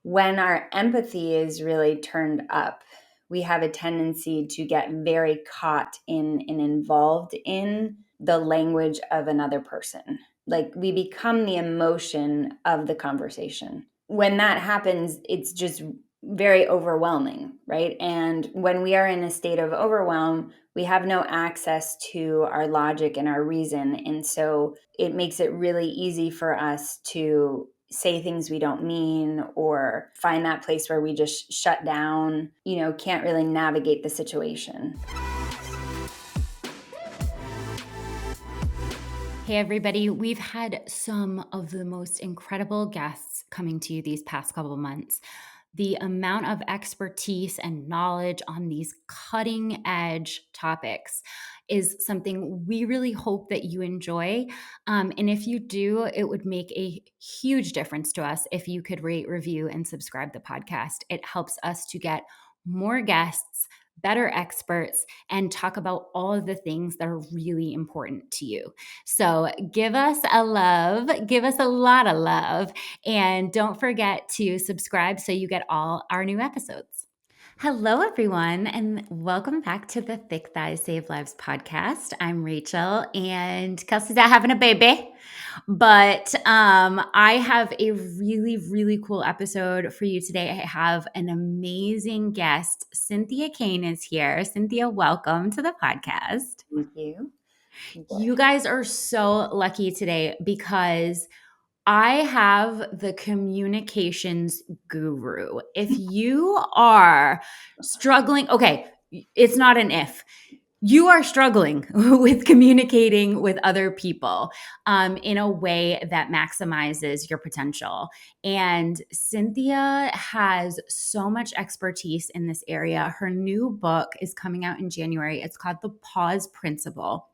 when our empathy is really turned up, we have a tendency to get very caught in and involved in the language of another person. Like we become the emotion of the conversation. When that happens, it's just very overwhelming, right? And when we are in a state of overwhelm, we have no access to our logic and our reason. And so it makes it really easy for us to say things we don't mean or find that place where we just shut down, can't really navigate the situation. Hey, everybody. We've had some of the most incredible guests coming to you these past couple of months. The amount of expertise and knowledge on these cutting edge topics is something we really hope that you enjoy. And if you do, it would make a huge difference to us if you could rate, review, and subscribe the podcast. It helps us to get more guests, better experts, and talk about all of the things that are really important to you. So give us a love, give us a lot of love, and don't forget to subscribe so you get all our new episodes. Hello, everyone, and welcome back to the Thick Thighs Save Lives podcast. I'm Rachel, and Kelsey's out having a baby. But I have a really, really cool episode for you today. I have an amazing guest. Cynthia Kane is here. Cynthia, welcome to the podcast. Thank you. You guys are so lucky today because I have the communications guru. If you are struggling, okay, it's not an if. You are struggling with communicating with other people in a way that maximizes your potential. And Cynthia has so much expertise in this area. Her new book is coming out in January. It's called The Pause Principle: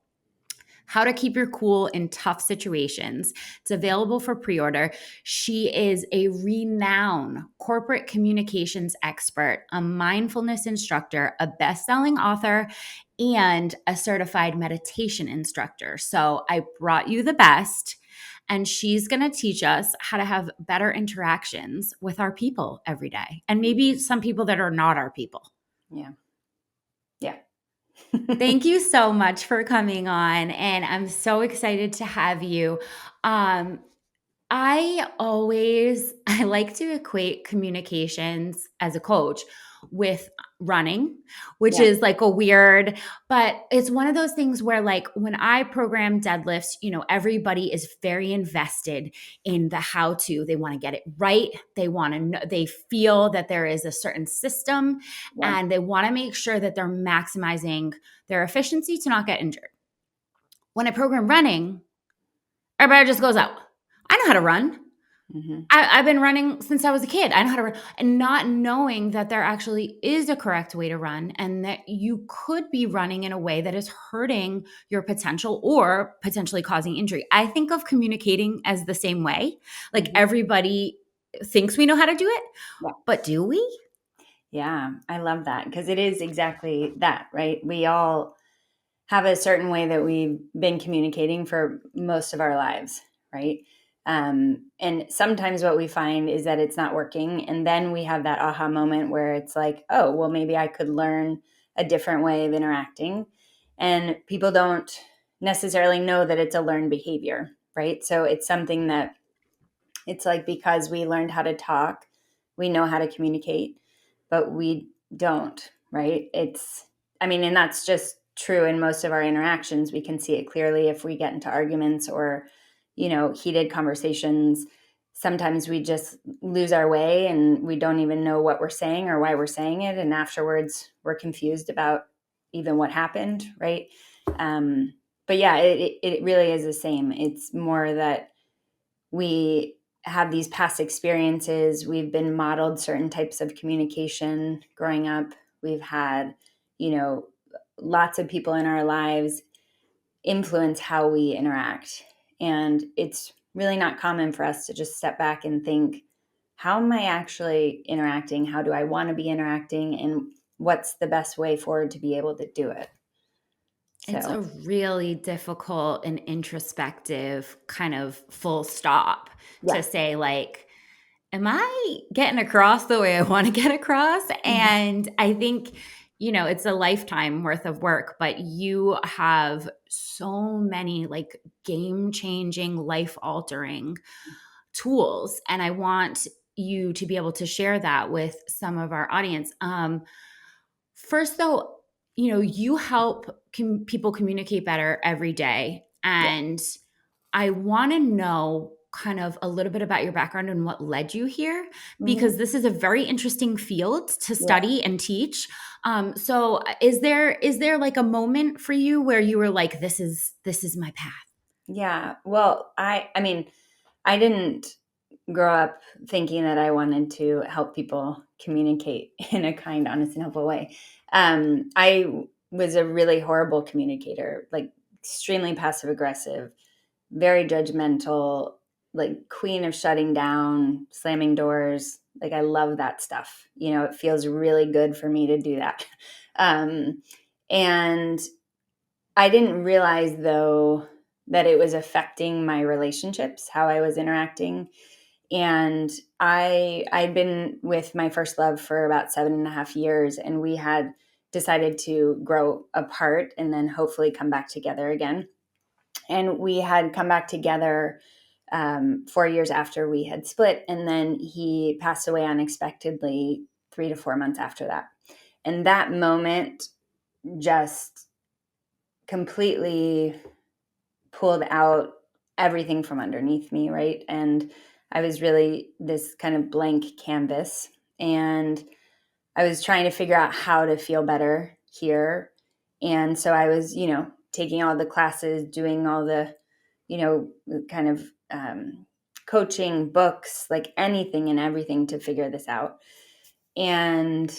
How to Keep Your Cool in Tough Situations. It's available for pre-order. She is a renowned corporate communications expert, a mindfulness instructor, a best-selling author, and a certified meditation instructor. So I brought you the best, and she's going to teach us how to have better interactions with our people every day, and maybe some people that are not our people. Yeah. Thank you so much for coming on, and I'm so excited to have you. I like to equate communications as a coach with running, which is like but it's one of those things where, like, when I program deadlifts, everybody is very invested in the how to. They want to get it right. They want to know, they feel that there is a certain system, and they want to make sure that they're maximizing their efficiency to not get injured. When I program running, everybody just goes out. I know how to run. Mm-hmm. I've been running since I was a kid. I know how to run. And not knowing that there actually is a correct way to run, and that you could be running in a way that is hurting your potential or potentially causing injury. I think of communicating as the same way. Like, everybody thinks we know how to do it, but do we? Yeah, I love that, because it is exactly that, right? We all have a certain way that we've been communicating for most of our lives, right? And sometimes what we find is that it's not working. And then we have that aha moment where it's like, oh, well, maybe I could learn a different way of interacting. And people don't necessarily know that it's a learned behavior, right? So it's something that it's like, because we learned how to talk, we know how to communicate, but we don't, right? And that's just true in most of our interactions. We can see it clearly if we get into arguments or, heated conversations. Sometimes we just lose our way and we don't even know what we're saying or why we're saying it. And afterwards we're confused about even what happened, right? But yeah, it really is the same. It's more that we have these past experiences. We've been modeled certain types of communication growing up. We've had, lots of people in our lives influence how we interact. And it's really not common for us to just step back and think, how am I actually interacting? How do I want to be interacting? And what's the best way forward to be able to do it? It's a really difficult and introspective kind of full stop to say, like, am I getting across the way I want to get across? Mhm. And I think, it's a lifetime worth of work, but you have so many like game changing, life altering tools. And I want you to be able to share that with some of our audience. First, though, you help people communicate better every day. Yeah. And I want to know kind of a little bit about your background and what led you here, Mhm. because this is a very interesting field to Yeah. study and teach. So is there like a moment for you where you were like, this is my path? Yeah. Well, I mean, I didn't grow up thinking that I wanted to help people communicate in a kind, honest, and helpful way. I was a really horrible communicator, like extremely passive aggressive, very judgmental, like queen of shutting down, slamming doors. Like I love that stuff. It feels really good for me to do that. Um, and I didn't realize though that it was affecting my relationships, how I was interacting. And I'd been with my first love for about 7.5 years, and we had decided to grow apart and then hopefully come back together again. And we had come back together 4 years after we had split, and then he passed away unexpectedly 3 to 4 months after that. And that moment just completely pulled out everything from underneath me, right? And I was really this kind of blank canvas. And I was trying to figure out how to feel better here. And so I was, taking all the classes, doing all the, kind of coaching, books, like anything and everything to figure this out. And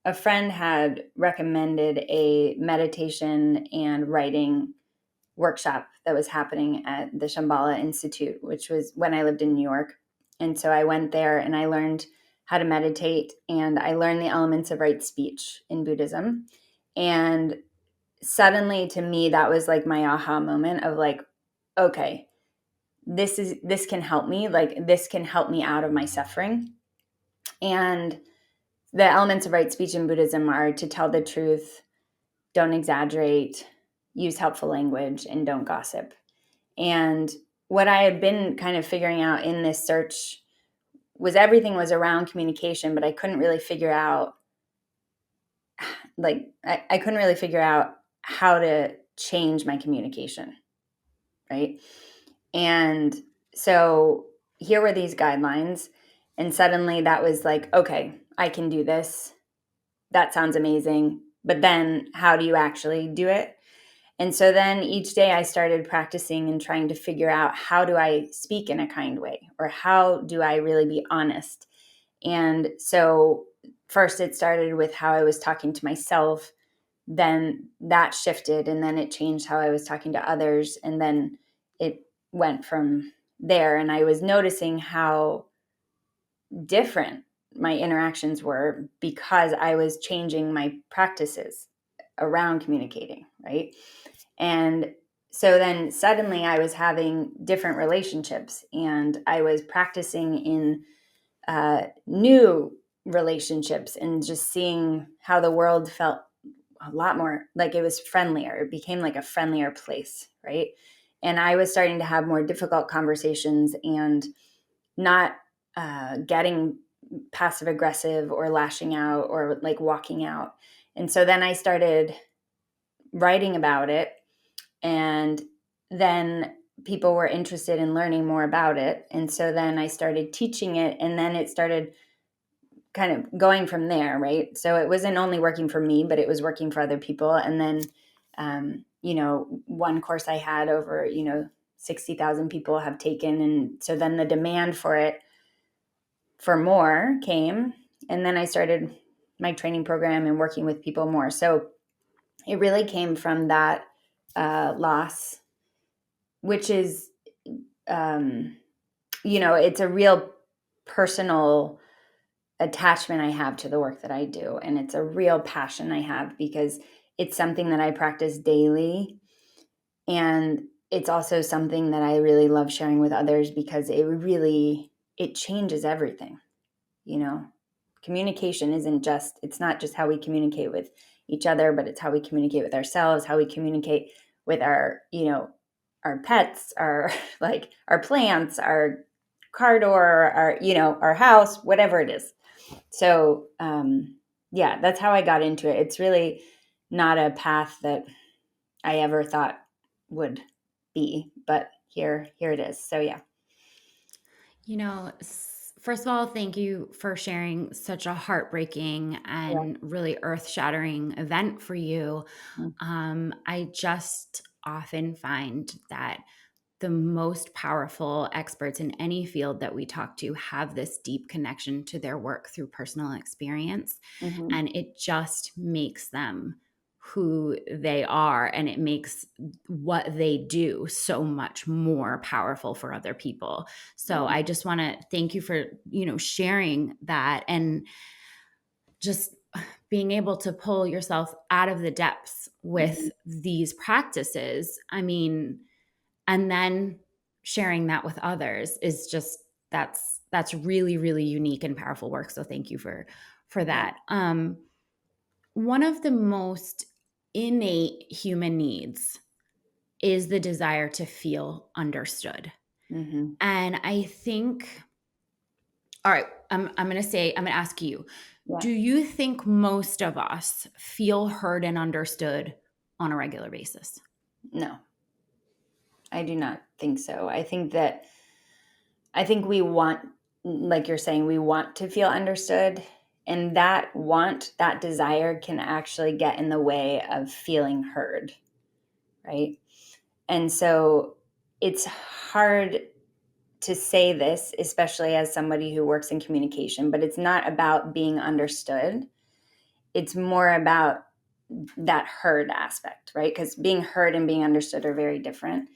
a friend had recommended a meditation and writing workshop that was happening at the Shambhala Institute, which was when I lived in New York. And so I went there and I learned how to meditate, and I learned the elements of right speech in Buddhism. And suddenly to me that was like my aha moment of like, okay, this can help me, like this can help me out of my suffering. And the elements of right speech in Buddhism are to tell the truth, don't exaggerate, use helpful language, and don't gossip. And what I had been kind of figuring out in this search was everything was around communication, but I couldn't really figure out, like, I couldn't really figure out how to change my communication, right? And so here were these guidelines, and suddenly that was like, okay, I can do this. That sounds amazing. But then how do you actually do it? And so then each day I started practicing and trying to figure out, how do I speak in a kind way, or how do I really be honest? And so first it started with how I was talking to myself, then that shifted, and then it changed how I was talking to others, and then it went from there. And I was noticing how different my interactions were because I was changing my practices around communicating, right? And so then suddenly I was having different relationships, and I was practicing in new relationships, and just seeing how the world felt a lot more like it was friendlier. It became like a friendlier place, right? And I was starting to have more difficult conversations and not getting passive aggressive or lashing out or like walking out. And so then I started writing about it, and then people were interested in learning more about it. And so then I started teaching it, and then it started kind of going from there, right? So it wasn't only working for me, but it was working for other people. And then, one course I had over, 60,000 people have taken. And so then the demand for it for more came. And then I started my training program and working with people more. So it really came from that loss, which is, um, it's a real personal attachment I have to the work that I do. And it's a real passion I have because it's something that I practice daily. And it's also something that I really love sharing with others because it really it changes everything. You know, communication it's not just how we communicate with each other, but it's how we communicate with ourselves, how we communicate with our, our pets, our like our plants, our car door, our, our house, whatever it is. So, yeah, that's how I got into it. It's really not a path that I ever thought would be, but here it is. So yeah. First of all, thank you for sharing such a heartbreaking Yeah. and really earth shattering event for you. Mm. I just often find that the most powerful experts in any field that we talk to have this deep connection to their work through personal experience. Mhm. And it just makes them who they are, and it makes what they do so much more powerful for other people. So Yeah. I just want to thank you for, sharing that, and just being able to pull yourself out of the depths Mhm. with these practices. I mean, and then sharing that with others is just that's really really unique and powerful work. So thank you for Yeah. that. One of the most innate human needs is the desire to feel understood. Mhm. And I think, all right, I'm going to ask you, Yeah. do you think most of us feel heard and understood on a regular basis? No, I do not think so. I think we want, like you're saying, we want to feel understood, and that desire can actually get in the way of feeling heard, right? And so it's hard to say this, especially as somebody who works in communication, but it's not about being understood. It's more about that heard aspect, right? Because being heard and being understood are very different.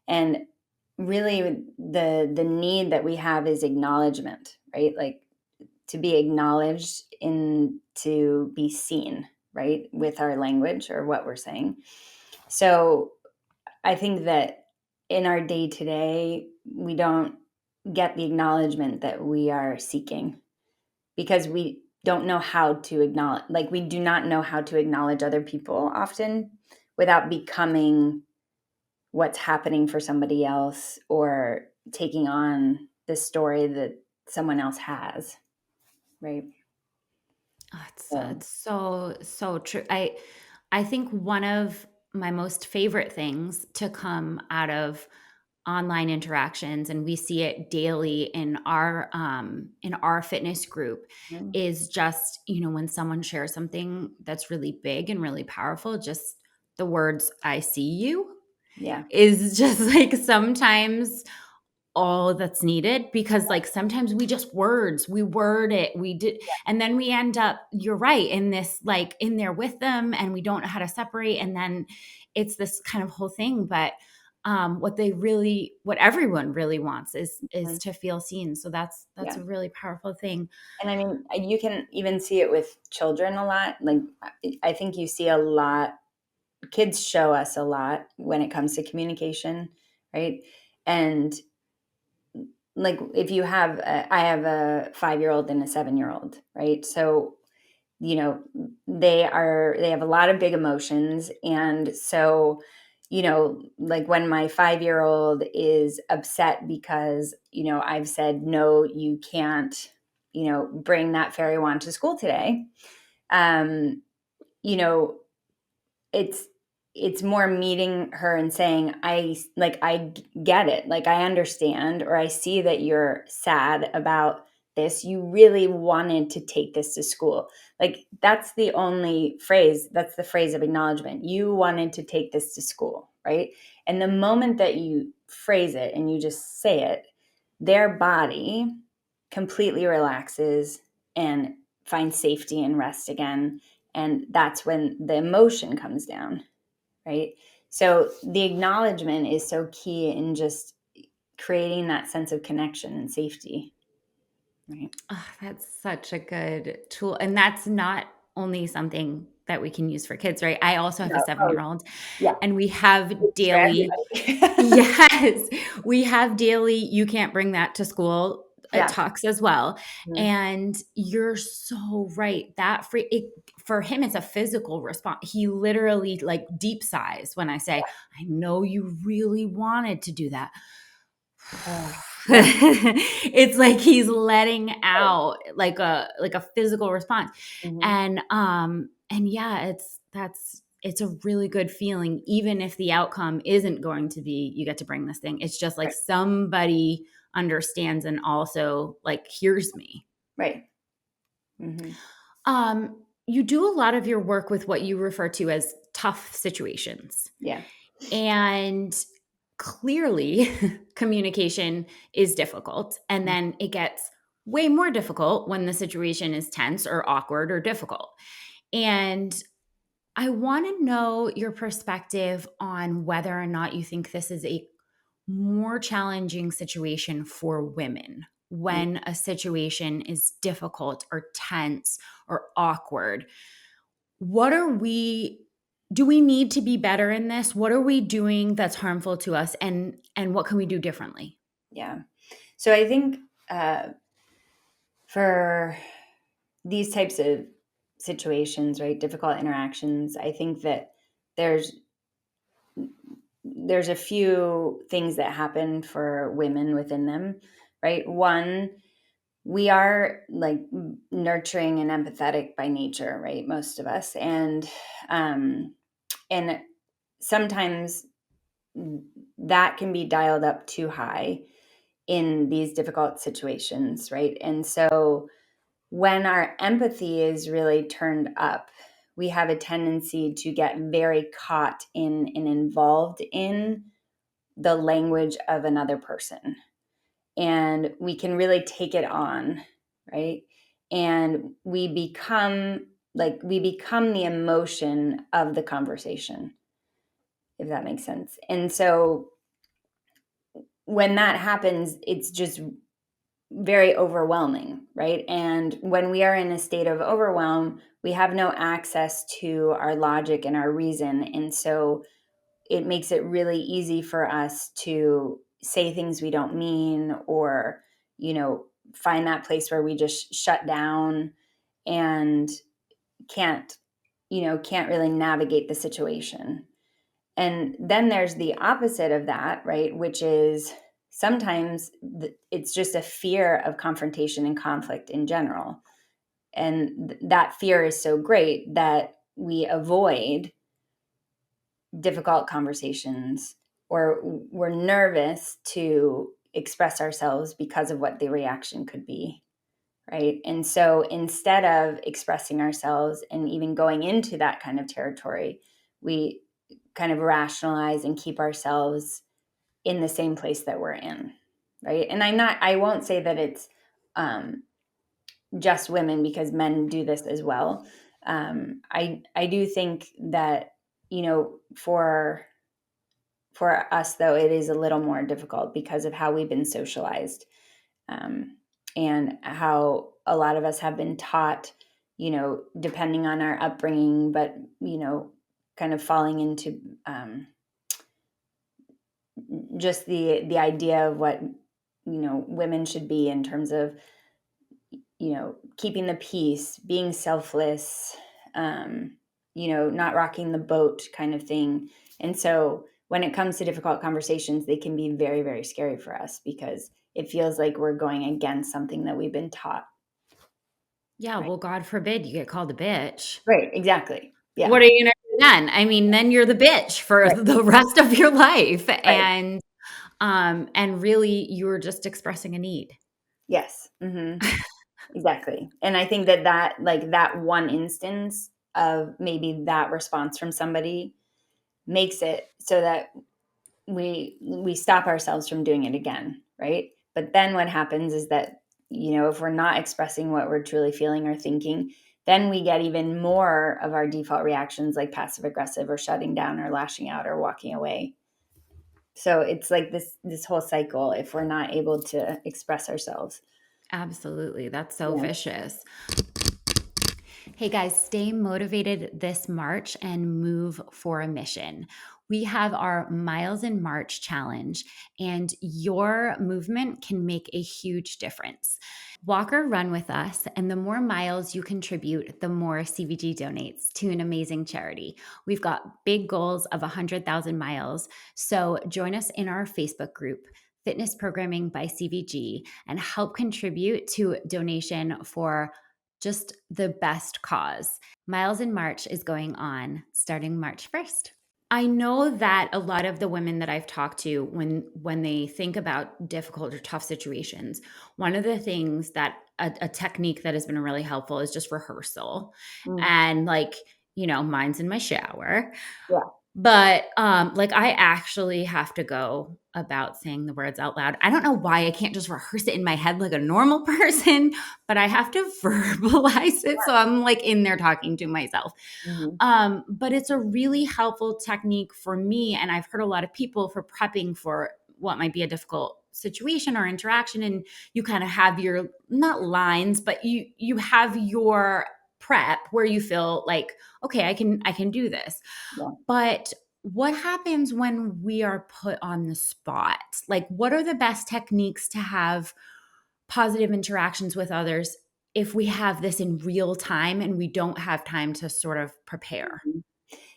And really the need that we have is acknowledgement, right? Like to be acknowledged in to be seen, right? With our language or what we're saying. So I think that in our day to day, we don't get the acknowledgement that we are seeking because we don't know how to acknowledge, like, we do not know how to acknowledge other people often without becoming what's happening for somebody else or taking on the story that someone else has, right? Oh, it's, So, it's so true. I think one of my most favorite things to come out of online interactions, and we see it daily in our fitness group, mm, is just, when someone shares something that's really big and really powerful, just the words "I see you" yeah, is just like sometimes all that's needed, because like sometimes we word it, we did, and then we end up, you're right, in this, like, in there with them, and we don't know how to separate, and then it's this kind of whole thing. But what everyone really wants is mm, to feel seen. So that's yeah. a really powerful thing. And I mean, you can even see it with children a lot. Like, I think you see a lot, kids show us a lot when it comes to communication, right? And like, if I have a 5-year-old and a 7-year-old, right? So, they have a lot of big emotions. And so, like when my 5-year-old is upset because, I've said, no, you can't, bring that fairy wand to school today. Um, you know, it's it's more meeting her and saying, I get it, like I understand, or I see that you're sad about this, you really wanted to take this to school. Like, that's the phrase of acknowledgement. You wanted to take this to school, right? And the moment that you phrase it and you just say it, their body completely relaxes and finds safety and rest again, and that's when the emotion comes down, right? So the acknowledgement is so key in just creating that sense of connection and safety, right? Oh, that's such a good tool. And that's not only something that we can use for kids, right? I also have a No, 7-year-old, yeah, and we have for daily, everybody. yes, we have daily, you can't bring that to school Yeah. talks as well. Mhm. And you're so right. For him, it's a physical response. He literally like deep sighs when I say, I know you really wanted to do that. Yeah. It's like he's letting out like a physical response. Mhm. And yeah, it's a really good feeling, even if the outcome isn't going to be you get to bring this thing. It's just like Right. somebody understands and also like hears me. Right. Mhm. You do a lot of your work with what you refer to as tough situations. Yeah. And clearly, communication is difficult. And Mhm. then it gets way more difficult when the situation is tense or awkward or difficult. And I want to know your perspective on whether or not you think this is a more challenging situation for women Mhm. when a situation is difficult or tense or awkward. What are we Do we need to be better in this? What are we doing that's harmful to us, and what can we do differently? Yeah. So I think uh, for these types of situations, right, difficult interactions, I think that there's there's a few things that happen for women within them, right? One, we are like nurturing and empathetic by nature, right? Most of us, um, and sometimes that can be dialed up too high in these difficult situations, right? And so when our empathy is really turned up, we have a tendency to get very caught in and involved in the language of another person. And we can really take it on, right? And we become the emotion of the conversation, if that makes sense. And so when that happens, it's just very overwhelming, right? And when we are in a state of overwhelm, we have no access to our logic and our reason. And so it makes it really easy for us to say things we don't mean, or, find that place where we just shut down and can't, can't really navigate the situation. And then there's the opposite of that, right? Which is sometimes it's just a fear of confrontation and conflict in general. And that fear is so great that we avoid difficult conversations, or we're nervous to express ourselves because of what the reaction could be. Right. And so instead of expressing ourselves and even going into that kind of territory, we kind of rationalize and keep ourselves in the same place that we're in. Right. And I won't say that it's um, just women, because men do this as well. I do think that, for us, though, it is a little more difficult because of how we've been socialized, um, and how a lot of us have been taught, depending on our upbringing, but, kind of falling into just the idea of what, women should be in terms of, keeping the peace, being selfless, um, not rocking the boat kind of thing. And so when it comes to difficult conversations, they can be very, very scary for us because it feels like we're going against something that we've been taught. Yeah, Right. well, God forbid you get called a bitch. Right. Exactly. Yeah. What are you gonna do then? I mean, then you're the bitch for Right. the rest of your life, Right. and really you're just expressing a need. Yes. Exactly. And I think that like that one instance of maybe that response from somebody makes it so that we stop ourselves from doing it again, right? But then what happens is that, if we're not expressing what we're truly feeling or thinking, then we get even more of our default reactions, like passive aggressive or shutting down or lashing out or walking away. So it's like this whole cycle if we're not able to express ourselves. Absolutely. That's so Yeah. vicious. Hey guys, stay motivated this March and move for a mission. we have our Miles in March challenge, and your movement can make a huge difference. Walk or run with us, and the more miles you contribute, the more CVG donates to an amazing charity. We've got big goals of 100,000 miles, so join us in our Facebook group, Fitness Programming by CVG, and help contribute to donation for just the best cause. Miles in March is going on starting March 1st. I know that a lot of the women that I've talked to, when they think about difficult or tough situations, one of the things that a technique that has been really helpful is just rehearsal. Mm. And like, mine's in my shower. Yeah. But like I actually have to go about saying the words out loud. I don't know why I can't just rehearse it in my head like a normal person, but I have to verbalize it. So I'm like in there talking to myself. Mhm. But it's a really helpful technique for me. And I've heard a lot of people for prepping for what might be a difficult situation or interaction. And you kind of have your, not lines, but you have your prep where you feel like, okay, I can do this. Yeah. But what happens when we are put on the spot? Like, what are the best techniques to have positive interactions with others if we have this in real time and we don't have time to sort of prepare? Mhm.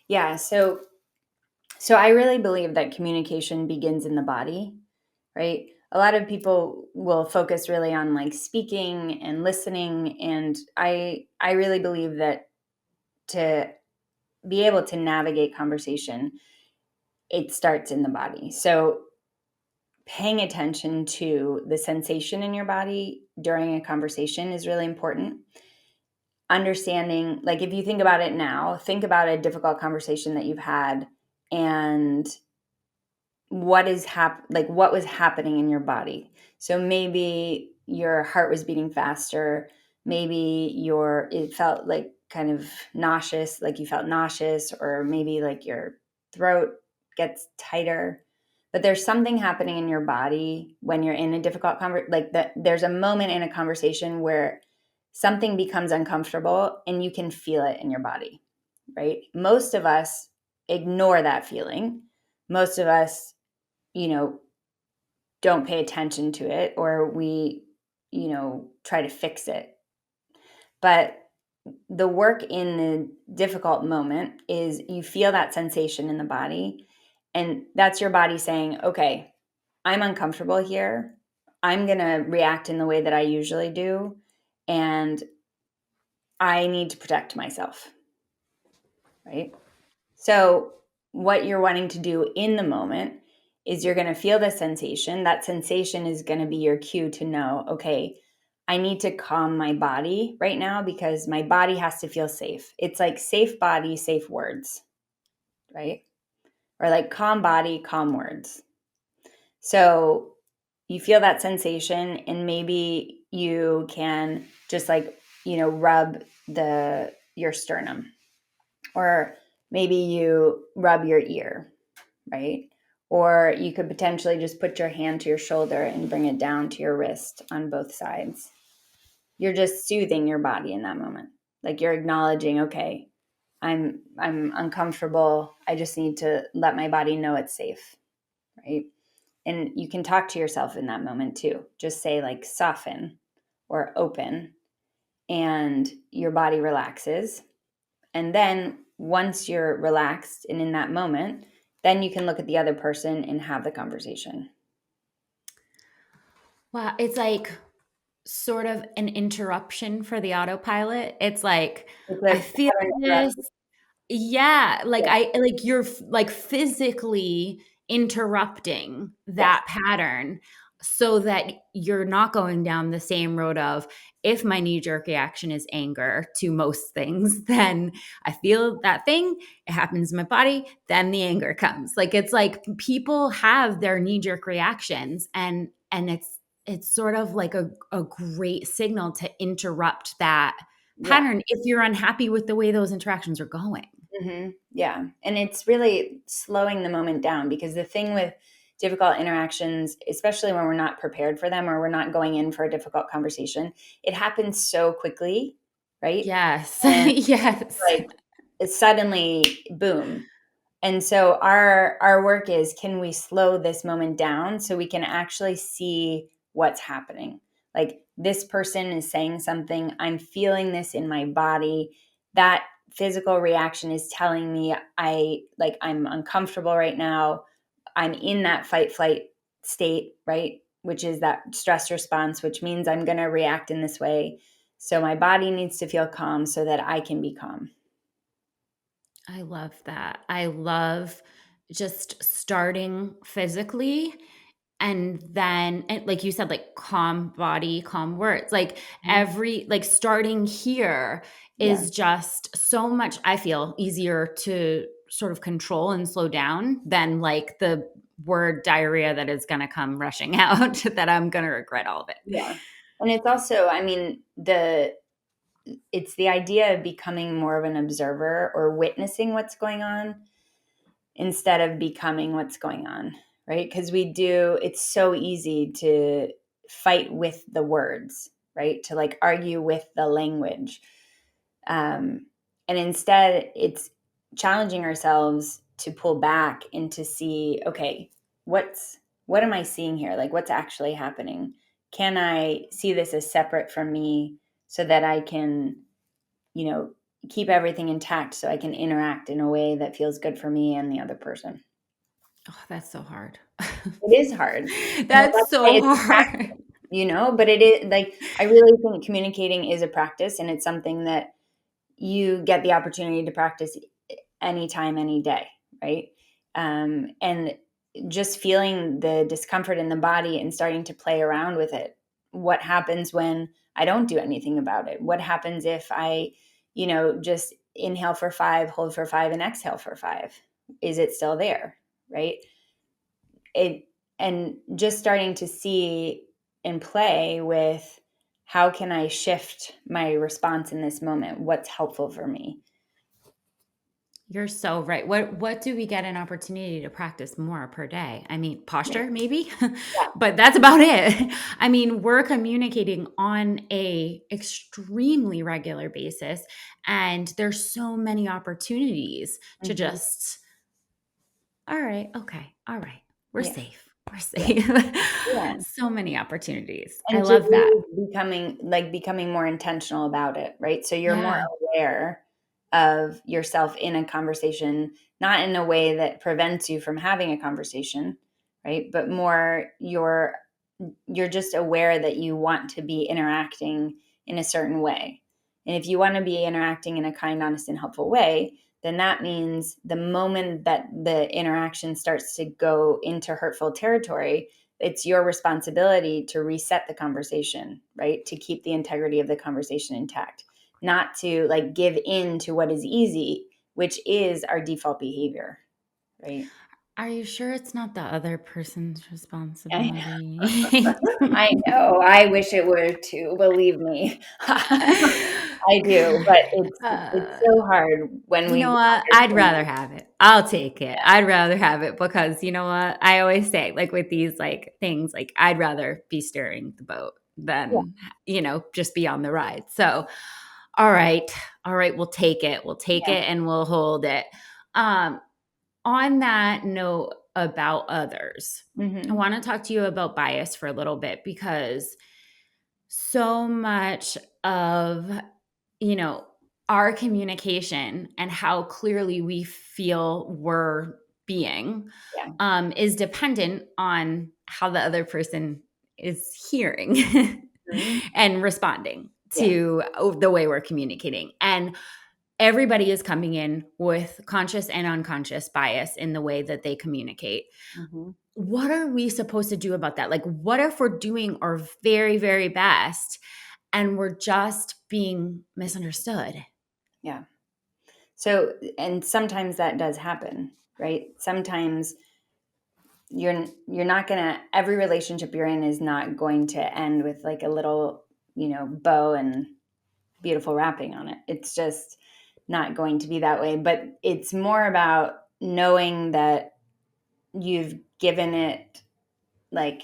Yeah. So I really believe that communication begins in the body, right? A lot of people will focus really on like speaking and listening, and I really believe that to be able to navigate conversation, it starts in the body. So paying attention to the sensation in your body during a conversation is really important. Understanding, like if you think about it now, think about a difficult conversation that you've had and what was happening in your body. So maybe your heart was beating faster, maybe it felt like kind of nauseous, like you felt nauseous, or maybe like your throat gets tighter. But there's something happening in your body when you're in a difficult like that there's a moment in a conversation where something becomes uncomfortable and you can feel it in your body, right? Most of us ignore that feeling. Most of us, you know, don't pay attention to it, or we, try to fix it. But the work in the difficult moment is you feel that sensation in the body, and that's your body saying, okay, I'm uncomfortable here. I'm going to react in the way that I usually do, and I need to protect myself, right? So, what you're wanting to do in the moment is you're going to feel the sensation. That sensation is going to be your cue to know, okay, I need to calm my body right now because my body has to feel safe. It's like safe body, safe words, right? Or like calm body, calm words. So, you feel that sensation, and maybe you can just like, rub your sternum, or maybe you rub your ear, right? Or you could potentially just put your hand to your shoulder and bring it down to your wrist on both sides. You're just soothing your body in that moment. Like you're acknowledging, okay, I'm uncomfortable. I just need to let my body know it's safe, right? And you can talk to yourself in that moment too. Just say like soften or open, and your body relaxes. And then once you're relaxed and in that moment, then you can look at the other person and have the conversation. Wow, it's like sort of an interruption for the autopilot. It's like, It's I like feel have an this. interruption. Yeah, like Yeah. you're like physically interrupting Yes. that pattern so that you're not going down the same road of, if my knee jerk reaction is anger to most things, then I feel that thing, it happens in my body, then the anger comes. Like it's like people have their knee jerk reactions, and it's sort of like a great signal to interrupt that Yeah. pattern if you're unhappy with the way those interactions are going. Yeah. And it's really slowing the moment down, because the thing with difficult interactions, especially when we're not prepared for them or we're not going in for a difficult conversation, it happens so quickly, right? Yes. And Yes. like it's suddenly boom. And so our work is, can we slow this moment down so we can actually see what's happening? Like, this person is saying something, I'm feeling this in my body. That physical reaction is telling me I'm uncomfortable right now. I'm in that fight flight state, right? Which is that stress response, which means I'm going to react in this way. So my body needs to feel calm so that I can be calm. I love that. I love just starting physically and then and like you said, like calm body, calm words. Like Mhm. starting here Yeah. is just so much, I feel, easier to sort of control and slow down than like the word diarrhea that is going to come rushing out that I'm going to regret all of it. Yeah. And it's also, I mean, it's the idea of becoming more of an observer or witnessing what's going on instead of becoming what's going on, right? Because it's so easy to fight with the words, right? To like argue with the language. Um, and instead, it's challenging ourselves to pull back and to see, okay, what am I seeing here? Like, what's actually happening? Can I see this as separate from me so that I can, you know, keep everything intact so I can interact in a way that feels good for me and the other person? Oh, that's so hard. It is hard. And That's that's why so it's a hard. practice, but it is like, I really think communicating is a practice, and it's something that you get the opportunity to practice anytime, any day, right? And just feeling the discomfort in the body and starting to play around with it. What happens when I don't do anything about it? What happens if I, just inhale for 5, hold for 5, and exhale for 5? Is it still there, right? It and just starting to see and play with, how can I shift my response in this moment? What's helpful for me? You're so right. What do we get an opportunity to practice more per day? I mean, Yeah. posture maybe, Yeah. but that's about it. I mean, we're communicating on a extremely regular basis, and there's so many opportunities to Mhm. just, all right, okay, all right, we're Yeah. safe. We're Yeah. safe. Yeah. So many opportunities. I And to love that. really becoming more intentional about it, right? So you're more Yeah. aware of yourself in a conversation, not in a way that prevents you from having a conversation, right? But more, you're just aware that you want to be interacting in a certain way. And if you want to be interacting in a kind, honest, and helpful way, then that means the moment that the interaction starts to go into hurtful territory, it's your responsibility to reset the conversation, right? To keep the integrity of the conversation intact, not to like give in to what is easy, which is our default behavior, right? Are you sure it's not the other person's I responsibility? I know. I wish it were too, believe me. I do, but it's Uh, so hard when you we know don't what? I'd rather understand. have it. I'll take it. Yeah, I'd rather have it because you know what? I always say, like with these like things, like I'd rather be steering the boat yeah, than, just be on the ride. So, all right. All right, we'll take it. We'll take yeah. it and we'll hold it. Um, on that note about others, I Mhm. want to talk to you about bias for a little bit because so much of you know our communication and how clearly we feel we're being Yeah. is dependent on how the other person is hearing Mhm. and responding Yeah. to the way we're communicating. And everybody is coming in with conscious and unconscious bias in the way that they communicate. Mhm. What are we supposed to do about that? Like, what if we're doing our very, very best and we're just being misunderstood? Yeah. So, and sometimes that does happen, right? Sometimes you're not gonna every relationship you're in is not going to end with like a little, bow and beautiful wrapping on it. It's just not going to be that way. But it's more about knowing that you've given it like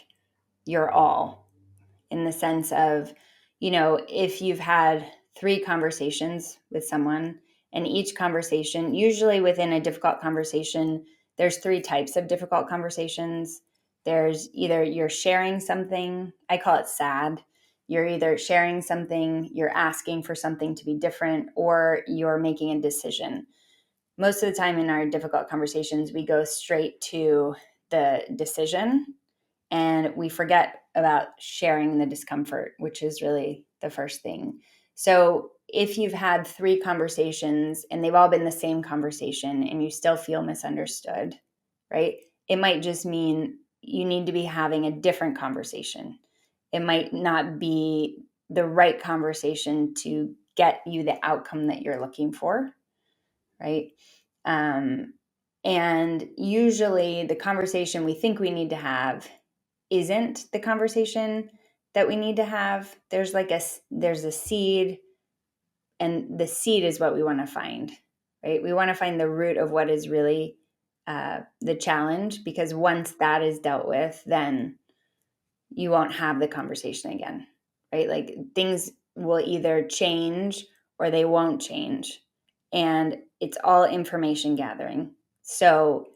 your all, in the sense of, if you've had 3 conversations with someone And each conversation, usually within a difficult conversation, there's 3 types of difficult conversations. There's either you're sharing something, I call it sad. You're either sharing something, you're asking for something to be different, or you're making a decision. Most of the time in our difficult conversations, we go straight to the decision and we forget about sharing the discomfort, which is really the first thing. So if you've had 3 conversations and they've all been the same conversation and you still feel misunderstood, right? It might just mean you need to be having a different conversation. It might not be the right conversation to get you the outcome that you're looking for, right? Um, and usually the conversation we think we need to have isn't the conversation that we need to have. There's a seed, and the seed is what we want to find, right? We want to find the root of what is really the challenge, because once that is dealt with, then you won't have the conversation again, right? Like things will either change or they won't change. And it's all information gathering. So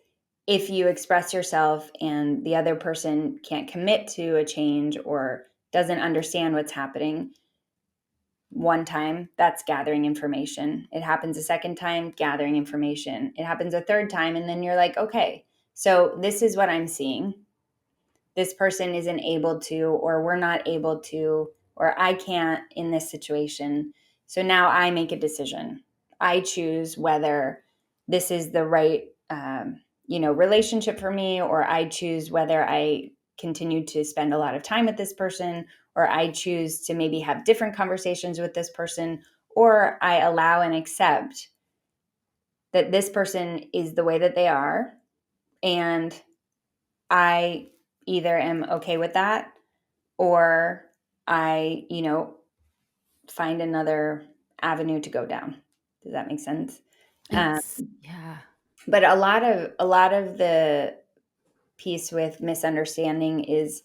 if you express yourself and the other person can't commit to a change or doesn't understand what's happening, one time, that's gathering information. It happens a second time, gathering information. It happens a third time, and then you're like, okay, so this is what I'm seeing. This person isn't able to, or we're not able to, or I can't in this situation. So now I make a decision. I choose whether this is the right, relationship for me, or I choose whether I continue to spend a lot of time with this person, or I choose to maybe have different conversations with this person, or I allow and accept that this person is the way that they are, and I either am okay with that, or I, find another avenue to go down. Does that make sense? Um, Yeah. but a lot of the piece with misunderstanding is,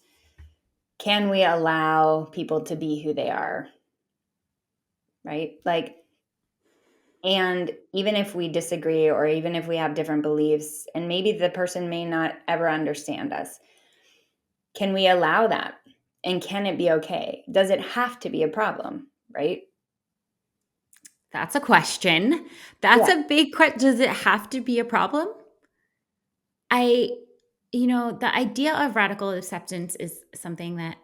can we allow people to be who they are, right? Like, and even if we disagree or even if we have different beliefs and maybe the person may not ever understand us, can we allow that? And can it be okay? Does it have to be a problem, right? That's a question. That's Yeah, a big question. Does it have to be a problem? I the idea of radical acceptance is something that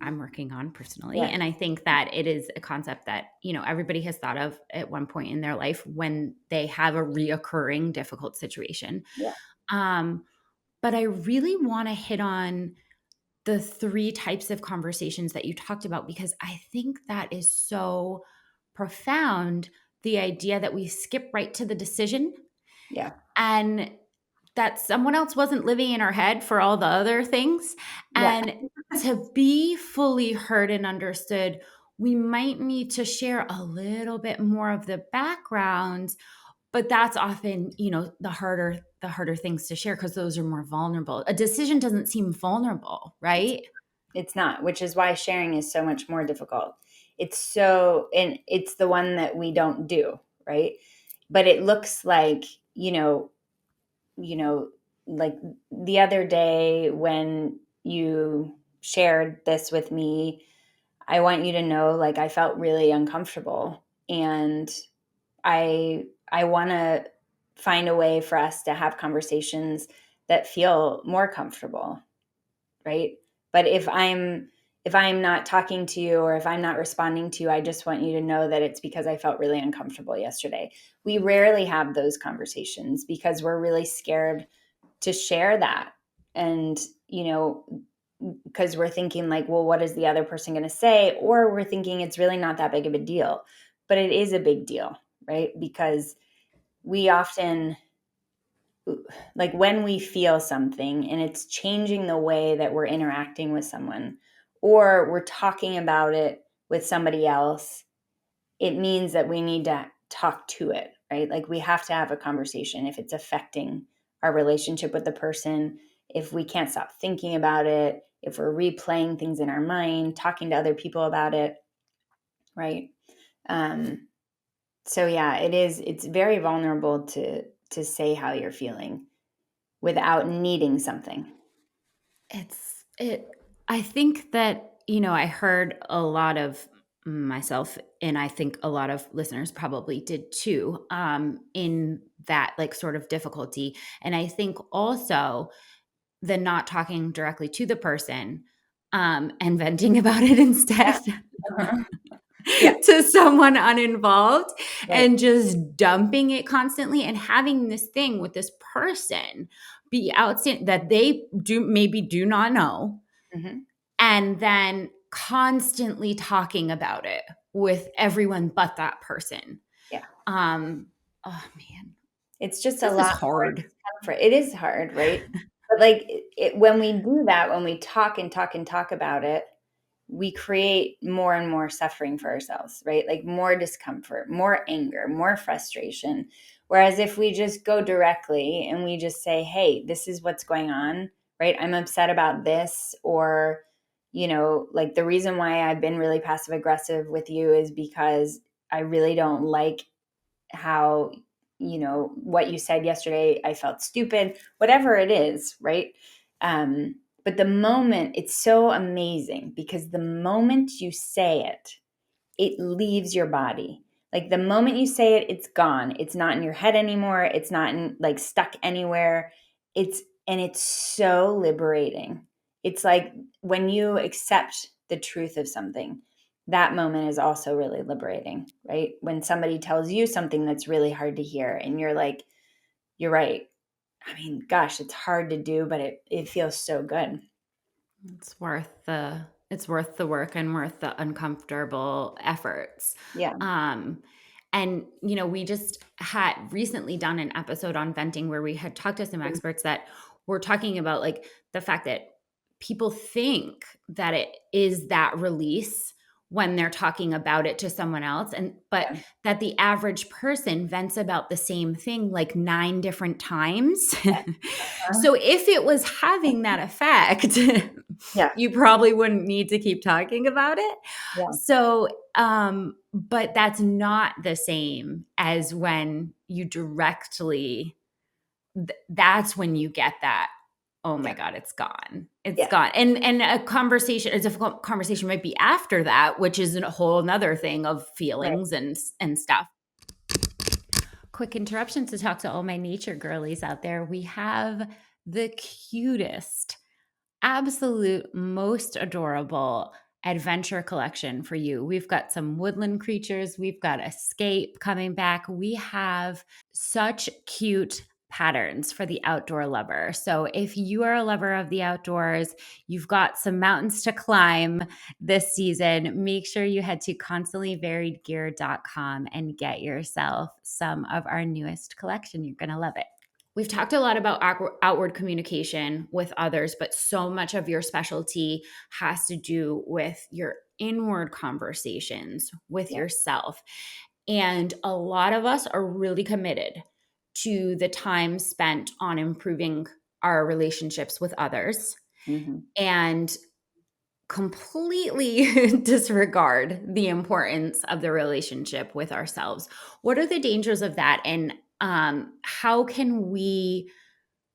I'm working on personally. yeah, And I think that it is a concept that, everybody has thought of at one point in their life when they have a reoccurring difficult situation. yeah, Um, but I really want to hit on the 3 types of conversations that you talked about, because I think that is so profound. The idea that we skip right to the decision, yeah, and that someone else wasn't living in our head for all the other things. yeah. And to be fully heard and understood, we might need to share a little bit more of the background, but that's often, the harder things to share because those are more vulnerable. A decision doesn't seem vulnerable, It's right? it's not, which is why sharing is so much more difficult. And it's the one that we don't do, right? But it looks like, you know, like the other day when you shared this with me, I want you to know, like, I felt really uncomfortable, and I want to find a way for us to have conversations that feel more comfortable, right? But if I'm not talking to you or if I'm not responding to you, I just want you to know that it's because I felt really uncomfortable yesterday. We rarely have those conversations because we're really scared to share that. And, because we're thinking like, well, what is the other person going to say? Or we're thinking it's really not that big of a deal. But it is a big deal, right? Because we often, like, when we feel something and it's changing the way that we're interacting with someone, or we're talking about it with somebody else, it means that we need to talk to it, right? Like, we have to have a conversation if it's affecting our relationship with the person, if we can't stop thinking about it, if we're replaying things in our mind, talking to other people about it, right? Um, So yeah, it's very vulnerable to say how you're feeling without needing something. I think that, I heard a lot of myself, and I think a lot of listeners probably did too, in that like sort of difficulty. And I think also the not talking directly to the person, and venting about it instead Yeah. Uh-huh. Yeah, to someone uninvolved, right. and just dumping it constantly and having this thing with this person be outstanding that they do not know, Mhm. and then constantly talking about it with everyone but that person. Yeah. Um, oh man, It's just a this is lot more hard. discomfort. It is hard, right? But, like, when we do that, when we talk and talk and talk about it, we create more and more suffering for ourselves, right? Like, more discomfort, more anger, more frustration. Whereas if we just go directly and we just say, "Hey, this is what's going on," right? "I'm upset about this," or, like, "The reason why I've been really passive aggressive with you is because I really don't like how what you said yesterday. I felt stupid," whatever it is, right? But the moment, it's so amazing because the moment you say it, it leaves your body. Like, the moment you say it, it's gone. It's not in your head anymore. It's not like stuck anywhere. It's so liberating. It's like when you accept the truth of something, that moment is also really liberating, right? When somebody tells you something that's really hard to hear and you're like, you're right. I mean, gosh, it's hard to do, but it feels so good. It's worth the work and worth the uncomfortable efforts. Yeah. Um, and we just had recently done an episode on venting where we had talked to some experts that were talking about like the fact that people think that it is that release when they're talking about it to someone else, and but Yeah. that the average person vents about the same thing like 9 different times. Uh-huh. So if it was having that effect, Yeah. you probably wouldn't need to keep talking about it. Yeah. So, but that's not the same as when you directly, that's when you get that, oh my Yeah. God, it's gone. It's Yeah. gone. And a difficult conversation might be after that, which is a whole nother thing of Right. feelings and stuff. Quick interruption to talk to all my nature girlies out there. We have the cutest, absolute most adorable adventure collection for you. We've got some woodland creatures, we've got escape coming back. We have such cute patterns for the outdoor lover. So if you are a lover of the outdoors, you've got some mountains to climb this season, make sure you head to constantlyvariedgear.com and get yourself some of our newest collection. You're going to love it. We've talked a lot about outward communication with others, but so much of your specialty has to do with your inward conversations with Yeah. yourself. And a lot of us are really committed to the time spent on improving our relationships with others Hmm. and completely disregard the importance of the relationship with ourselves. What are the dangers of that? And how can we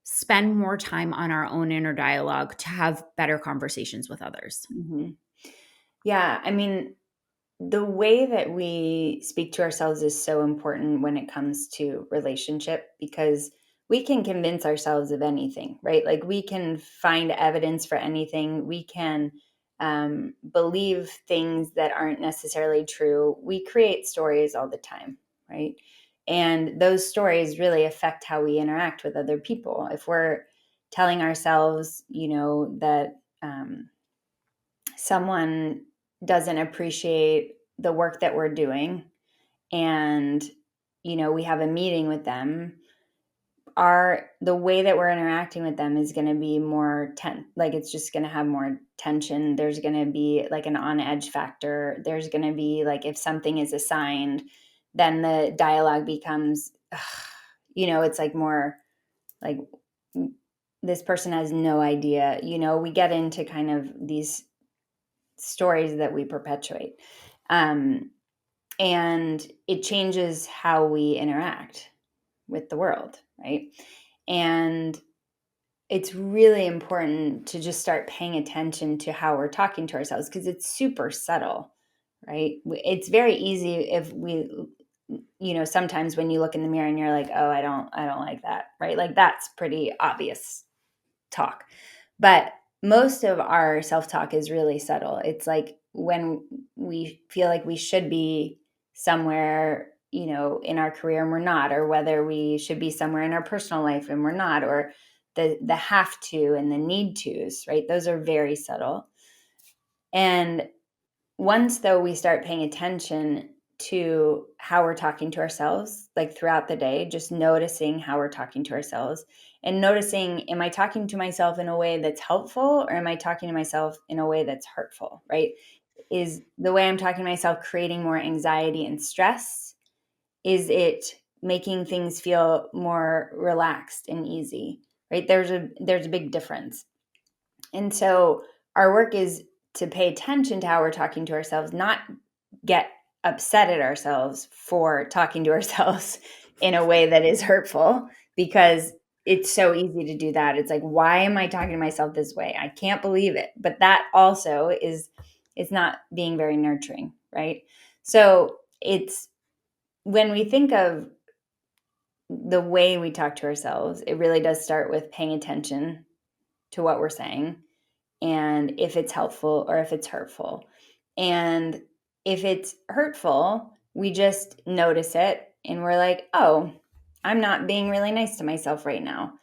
spend more time on our own inner dialogue to have better conversations with others? Hmm. Yeah. I mean, the way that we speak to ourselves is so important when it comes to relationship because we can convince ourselves of anything, right? Like, we can find evidence for anything. We can believe things that aren't necessarily true. We create stories all the time, right? And those stories really affect how we interact with other people. If we're telling ourselves, that someone doesn't appreciate the work that we're doing and we have a meeting with them, our the way that we're interacting with them is going to be more like, it's just going to have more tension. There's going to be like an on edge factor. There's going to be like, if something is assigned, then the dialogue becomes it's like more like, this person has no idea. We get into kind of these stories that we perpetuate. Um, and it changes how we interact with the world, right? And it's really important to just start paying attention to how we're talking to ourselves, because it's super subtle, right? It's very easy if we, sometimes when you look in the mirror and you're like, oh, I don't like that, right? Like that's pretty obvious talk. But most of our self-talk is really subtle. It's like when we feel like we should be somewhere, in our career and we're not, or whether we should be somewhere in our personal life and we're not, or the have to and the need tos, right? Those are very subtle. And once though we start paying attention to how we're talking to ourselves, like throughout the day, just noticing how we're talking to ourselves and noticing, am I talking to myself in a way that's helpful, or am I talking to myself in a way that's hurtful, right? Is the way I'm talking to myself creating more anxiety and stress? Is it making things feel more relaxed and easy, right? There's a big difference. And so our work is to pay attention to how we're talking to ourselves, not get upset at ourselves for talking to ourselves in a way that is hurtful, because it's so easy to do that. It's like, why am I talking to myself this way? I can't believe it. But that also is, it's not being very nurturing, right? So it's, when we think of the way we talk to ourselves, it really does start with paying attention to what we're saying, and if it's helpful or if it's hurtful. And if it's hurtful, we just notice it and we're like, oh, I'm not being really nice to myself right now.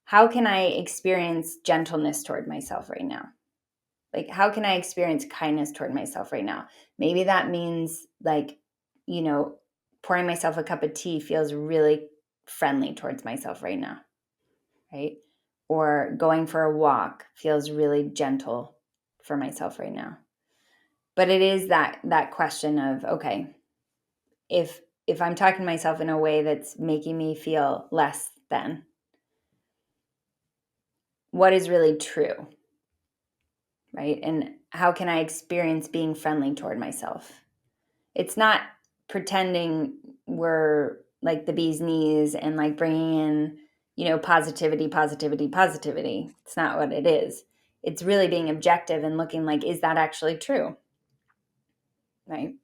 How can I experience gentleness toward myself right now? Like, how can I experience kindness toward myself right now? Maybe that means, like, you know, pouring myself a cup of tea feels really friendly towards myself right now, right? Or going for a walk feels really gentle for myself right now. But it is that question of, okay, if I'm talking to myself in a way that's making me feel less than, what is really true, right? And how can I experience being friendly toward myself? It's not pretending we're like the bee's knees and like bringing in, positivity, positivity, positivity. It's not what it is. It's really being objective and looking like, is that actually true? Right?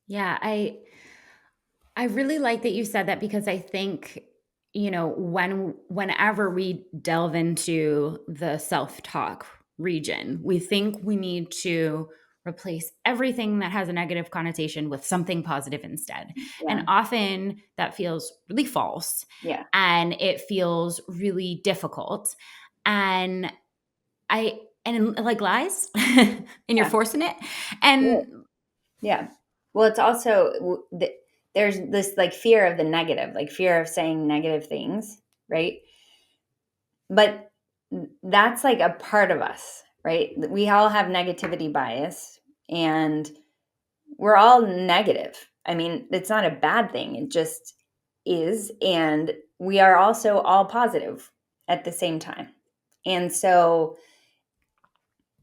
Yeah, I really like that you said that, because I think, whenever we delve into the self-talk region, we think we need to replace everything that has a negative connotation with something positive instead. And Yeah. often that feels really false, Yeah. and it feels really difficult. And like lies, and you're Yeah. forcing it. And Yeah. Well, it's also there's this like fear of the negative, like fear of saying negative things, right? But that's like a part of us, right? We all have negativity bias, and we're all negative. I mean, it's not a bad thing. It just is. And we are also all positive at the same time. And so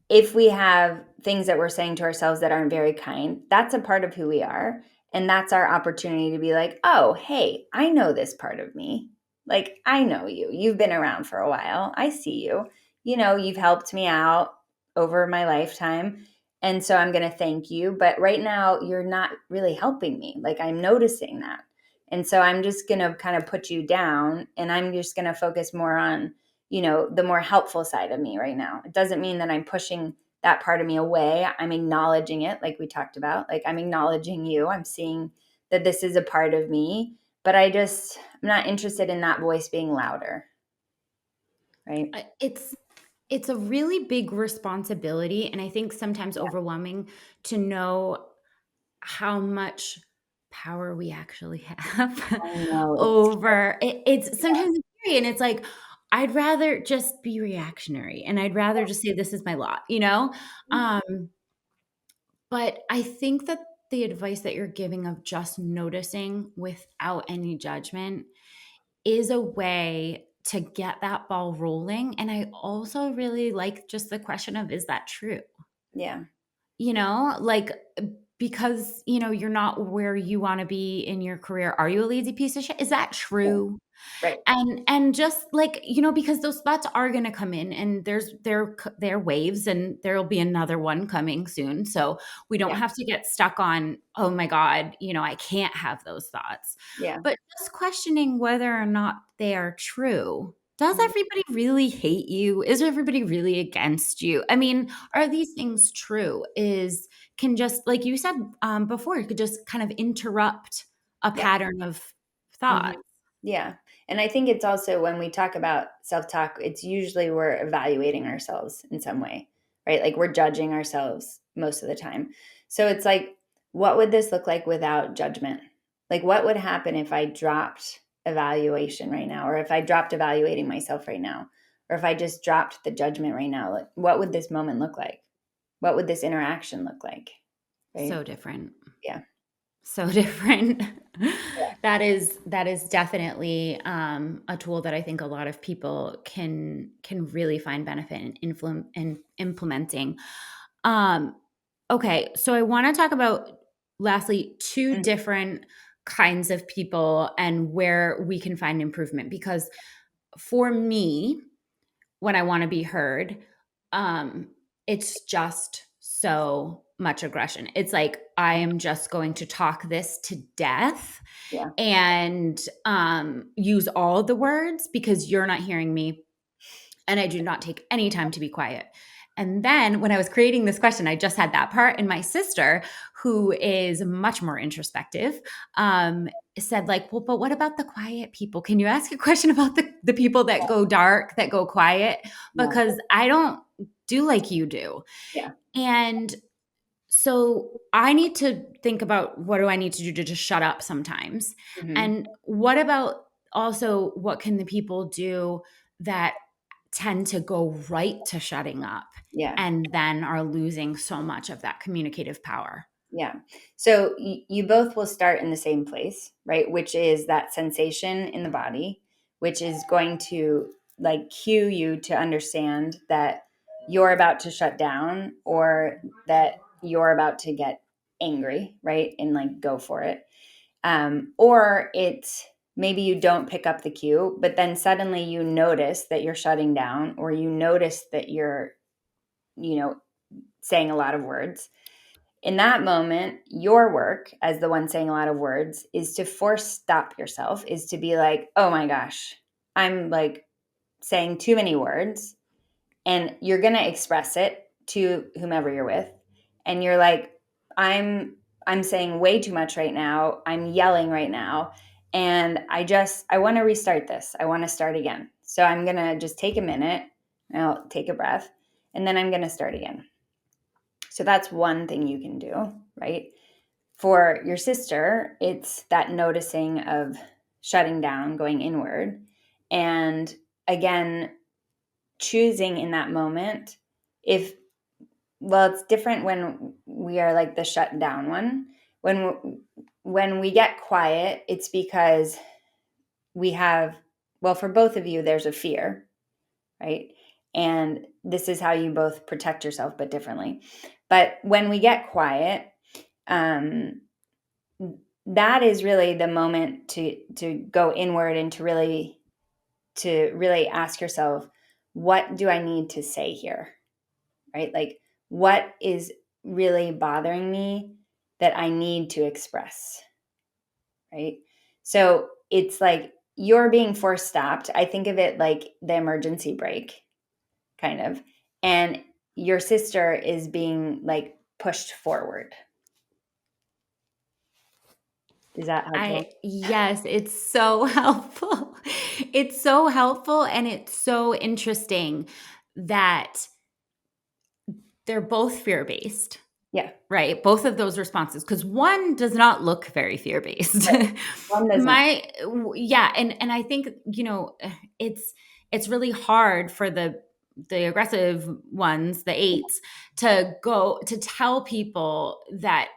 if we have things that we're saying to ourselves that aren't very kind, that's a part of who we are. And that's our opportunity to be like, oh, hey, I know this part of me. Like, I know you. You've been around for a while. I see you. You've helped me out over my lifetime. And so I'm going to thank you. But right now, you're not really helping me. Like, I'm noticing that. And so I'm just going to kind of put you down, and I'm just going to focus more on the more helpful side of me right now. It doesn't mean that I'm pushing that part of me away. I'm acknowledging it, like we talked about. Like, I'm acknowledging you. I'm seeing that this is a part of me, but I'm not interested in that voice being louder, right? it's a really big responsibility, and I think sometimes Yeah. overwhelming, to know how much power we actually have I know it's over it. It's sometimes it's scary, and it's like, I'd rather just be reactionary, and I'd rather just say this is my lot. But I think that the advice that you're giving of just noticing without any judgment is a way to get that ball rolling. And I also really like just the question of, is that true? yeah. Like, because, you're not where you want to be in your career. Are you a lazy piece of shit? Is that Yeah. true? Right. And just like, because those thoughts are going to come in, and they're waves, and there'll be another one coming soon. So we don't Yeah. have to get stuck on, oh my God, I can't have those thoughts. Yeah. But just questioning whether or not they are true. Does Mhm. everybody really hate you? Is everybody really against you? I mean, are these things true? Can just, like you said, before, it could just kind of interrupt a Yeah. pattern of Mhm. thought. Yeah. And I think it's also when we talk about self talk, it's usually we're evaluating ourselves in some way, right? Like we're judging ourselves most of the time. So it's like, what would this look like without judgment? Like, what would happen if I dropped evaluation right now, or if I dropped evaluating myself right now, or if I just dropped the judgment right now? Like, what would this moment look like? What would this interaction look like? Right? So different. Yeah. So different. That is definitely a tool that I think a lot of people can really find benefit in implementing. Um, okay, so I want to talk about, lastly, two Mhm. different kinds of people and where we can find improvement. Because for me, when I want to be heard, um, it's just so much aggression. It's like, I am just going to talk this to death Yeah. and use all the words because you're not hearing me, and I do not take any time to be quiet. And then when I was creating this question, I just had that part. And my sister, who is much more introspective, um, said, like, well, but what about the quiet people? Can you ask a question about the people that go dark, that go quiet? Yeah. Because I don't do like you do. Yeah. And so I need to think about, what do I need to do to just shut up sometimes? Mhm. And what about, also, what can the people do that tend to go right to shutting up Yeah. and then are losing so much of that communicative power? Yeah. So you both will start in the same place, right? Which is that sensation in the body, which is going to like cue you to understand that you're about to shut down or that you're about to get angry, right? And like go for it. Or it's maybe you don't pick up the cue, but then suddenly you notice that you're shutting down or you notice that you're, you know, saying a lot of words. In that moment, your work as the one saying a lot of words is to force stop yourself, is to be like, oh my gosh, I'm like saying too many words. And you're going to express it to whomever you're with. And you're like, I'm saying way too much right now. I'm yelling right now. And I want to restart this. I want to start again. So I'm going to just take a minute and I'll take a breath and then I'm going to start again. So that's one thing you can do, right? For your sister, it's that noticing of shutting down, going inward. And again, choosing in that moment, if, well, it's different when we are like the shut down one. When we get quiet, it's because we have, well, for both of you, there's a fear, right? And this is how you both protect yourself, but differently. But when we get quiet, um, that is really the moment to go inward and to really ask yourself, what do I need to say here, right? Like, what is really bothering me that I need to express, right? So it's like you're being force stopped. I think of it like the emergency brake, kind of, and your sister is being like pushed forward. Is that helpful? Yes, it's so helpful. It's so helpful, and it's so interesting that they're both fear-based. Yeah. Right, both of those responses, because one does not look very fear-based. Right. One doesn't. Yeah, and I think, it's really hard for the aggressive ones, the eights, to go to tell people that,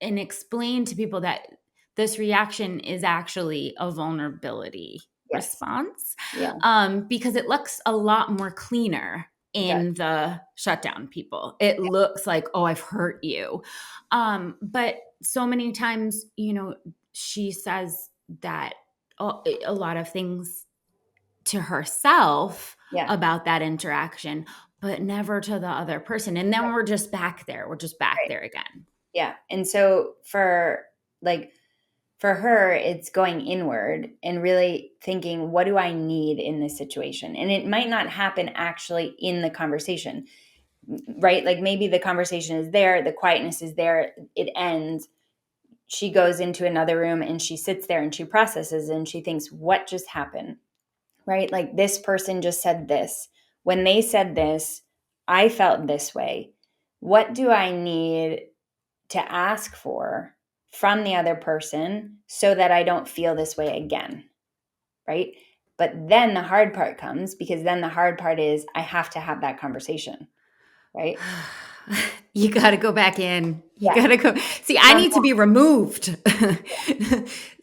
and explain to people that this reaction is actually a vulnerability Yes. response, Yeah. because it looks a lot more cleaner It does. in the shutdown people. It looks like, oh, I've hurt you. But so many times, she says that a lot of things to herself Yeah. about that interaction, but never to the other person. And then we're just back there. We're just back Right. there again. Yeah. And so for her, it's going inward and really thinking, what do I need in this situation? And it might not happen actually in the conversation, right? Like maybe the conversation is there, the quietness is there, it ends. She goes into another room and she sits there and she processes and she thinks, what just happened? Right? Like this person just said this. When they said this, I felt this way. What do I need to ask for from the other person so that I don't feel this way again? Right? But then the hard part comes, because then the hard part is I have to have that conversation. Right? You got to go back in. You Yeah. got to go. See, I need to be removed.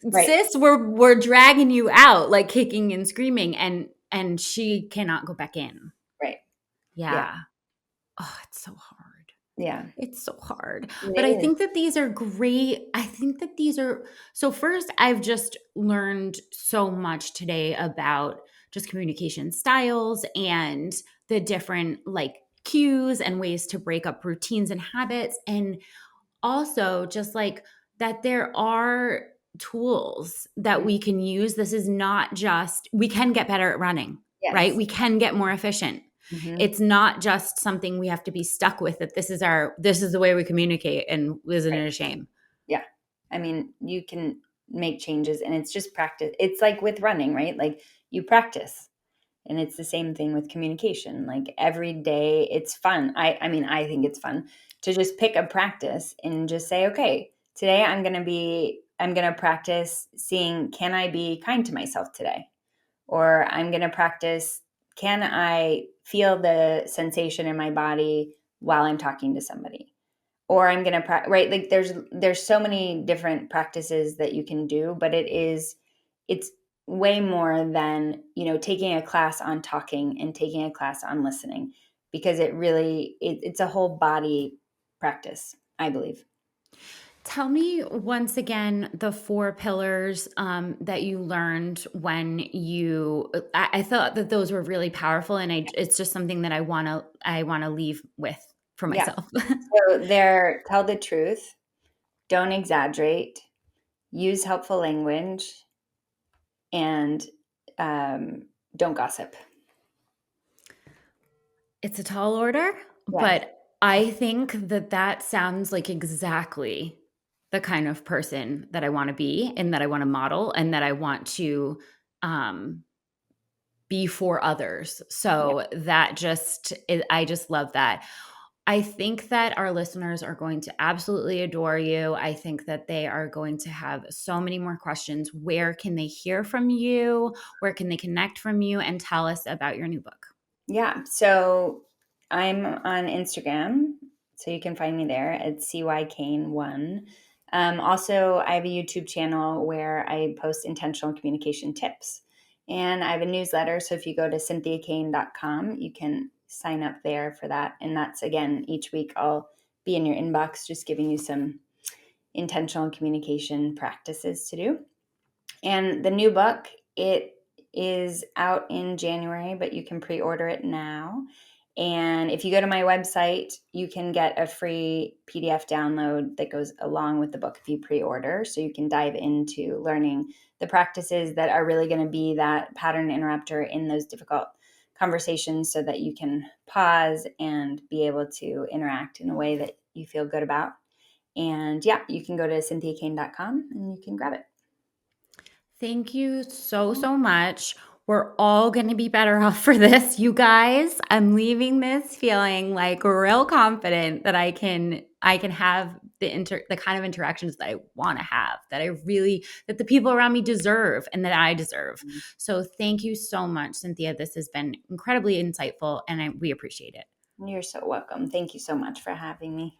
Right. Sis, we're dragging you out like kicking and screaming, and she cannot go back in. Right. Yeah. Yeah. Oh, it's so hard. Yeah. It's so hard. But I It is. think that these are great. I think that these are so first, I've just learned so much today about just communication styles and the different like cues and ways to break up routines and habits. And also just like that there are tools that we can use. This is not just, we can get better at running, right? Yes. We can get more efficient. Mm-hmm. It's not just something we have to be stuck with, that this is the way we communicate, and isn't Right. it a shame? Yeah. I mean, you can make changes and it's just practice. It's like with running, right? Like you practice. And it's the same thing with communication. Like every day it's fun. I mean, I think it's fun to just pick a practice and just say, okay, today I'm going to practice seeing, can I be kind to myself today? Or I'm going to practice, can I feel the sensation in my body while I'm talking to somebody? Or I'm going to right, like there's so many different practices that you can do, but it's way more than, taking a class on talking and taking a class on listening, because it's a whole body practice, I believe. Tell me once again the four pillars that you learned when you. I thought that those were really powerful, and it's just something that I want to leave with for Yeah. myself. So they're tell the truth, don't exaggerate, use helpful language, and don't gossip. It's a tall order, Yes. but I think that that sounds like exactly the kind of person that I want to be, and that I want to model, and that I want to um, be for others. Yeah. So I just love that. I think that our listeners are going to absolutely adore you. I think that they are going to have so many more questions. Where can they hear from you? Where can they connect from you? And tell us about your new book. Yeah. So I'm on Instagram. So you can find me there at CYKane1. Also, I have a YouTube channel where I post intentional communication tips. And I have a newsletter. So if you go to cynthiakane.com, you can sign up there for that. And that's, again, each week I'll be in your inbox just giving you some intentional communication practices to do. And the new book, it is out in January, but you can pre-order it now. And if you go to my website, you can get a free PDF download that goes along with the book if you pre-order. So you can dive into learning the practices that are really going to be that pattern interrupter in those difficult conversations, so that you can pause and be able to interact in a way that you feel good about. And yeah, you can go to cynthiakane.com and you can grab it. Thank you so, so much. We're all going to be better off for this, you guys. I'm leaving this feeling like real confident that I can have the kind of interactions that I want to have, that the people around me deserve and that I deserve. So thank you so much, Cynthia. This has been incredibly insightful, and we appreciate it. You're so welcome. Thank you so much for having me.